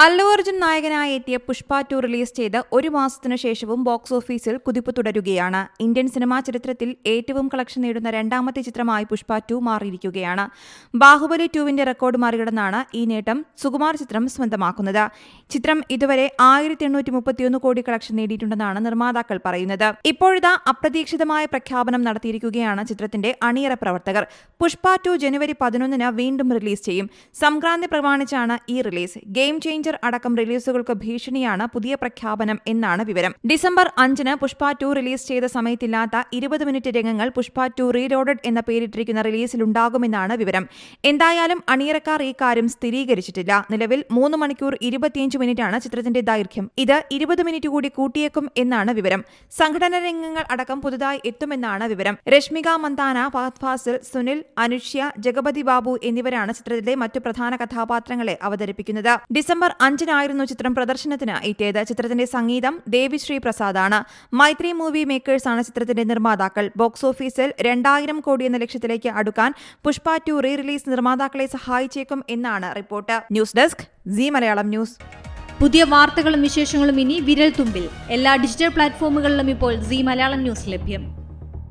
അല്ലു അർജുൻ നായകനായി എത്തിയ പുഷ്പ 2 റിലീസ് ചെയ്ത് ഒരു മാസത്തിനു ശേഷവും ബോക്സ് ഓഫീസിൽ കുതിപ്പ് തുടരുകയാണ്. ഇന്ത്യൻ സിനിമാ ചരിത്രത്തിൽ ഏറ്റവും കളക്ഷൻ നേടുന്ന രണ്ടാമത്തെ ചിത്രമായി പുഷ്പ 2 മാറിയിരിക്കുകയാണ്. ബാഹുബലി 2വിന്റെ റെക്കോർഡ് മറികടന്നാണ് ഈ നേട്ടം സുകുമാർ ചിത്രം സ്വന്തമാക്കുന്നത്. ചിത്രം ഇതുവരെ 1831 കോടി കളക്ഷൻ നേടിയിട്ടുണ്ടെന്നാണ് നിർമ്മാതാക്കൾ പറയുന്നത്. ഇപ്പോഴിതാ അപ്രതീക്ഷിതമായ പ്രഖ്യാപനം നടത്തിയിരിക്കുകയാണ് ചിത്രത്തിന്റെ അണിയറ പ്രവർത്തകർ. പുഷ്പ 2 ജനുവരി 11-ന് വീണ്ടും റിലീസ് ചെയ്യും. സംക്രാന്തി പ്രമാണിച്ചാണ് ഈ റിലീസ്. ഗെയിം ചേഞ്ചർ അടക്കം റിലീസുകൾക്ക് ഭീഷണിയാണ് പുതിയ പ്രഖ്യാപനം എന്നാണ് വിവരം. ഡിസംബർ 5-ന് പുഷ്പ 2 റിലീസ് ചെയ്ത സമയത്തില്ലാത്ത 20 മിനിറ്റ് രംഗങ്ങൾ പുഷ്പ 2 റീലോഡഡ് എന്ന പേരിട്ടിരിക്കുന്ന റിലീസിലുണ്ടാകുമെന്നാണ് വിവരം. എന്തായാലും അണിയറക്കാർ ഈ കാര്യം സ്ഥിരീകരിച്ചിട്ടില്ല. നിലവിൽ 3 മണിക്കൂർ 25 മിനിറ്റാണ് ചിത്രത്തിന്റെ ദൈർഘ്യം. ഇത് 20 മിനിറ്റ് കൂടി കൂട്ടിയേക്കും എന്നാണ് വിവരം. സംഘടന രംഗങ്ങൾ അടക്കം പുതുതായി എത്തുമെന്നാണ് വിവരം. രശ്മിക മന്ദാന, ഫഹദ് ഫാസിൽ, സുനിൽ, അനുഷ്യ, ജഗപതി ബാബു എന്നിവരാണ് ചിത്രത്തിലെ മറ്റു പ്രധാന കഥാപാത്രങ്ങളെ അവതരിപ്പിക്കുന്നത്. ഡിസംബർ 5-നായിരുന്നു ചിത്രം പ്രദർശനത്തിന് എത്തിയത്. ചിത്രത്തിന്റെ സംഗീതം ദേവിശ്രീ പ്രസാദാണ്. മൈത്രി മൂവി മേക്കേഴ്സാണ് ചിത്രത്തിന്റെ നിർമ്മാതാക്കൾ. ബോക്സ് ഓഫീസിൽ 2000 കോടി എന്ന ലക്ഷ്യത്തിലേക്ക് അടുക്കാൻ പുഷ്പ 2 റീ റിലീസ് നിർമ്മാതാക്കളെ സഹായിച്ചേക്കും എന്നാണ് report. News desk C Malayalam news. പുതിയ വാർത്തകളും വിശേഷങ്ങളും ഇനി വിരൽ തുമ്പിൽ. എല്ലാ ഡിജിറ്റൽ പ്ലാറ്റ്ഫോമുകളിലും ഇപ്പോൾ സി മലയാളം ന്യൂസ് ലഭ്യം.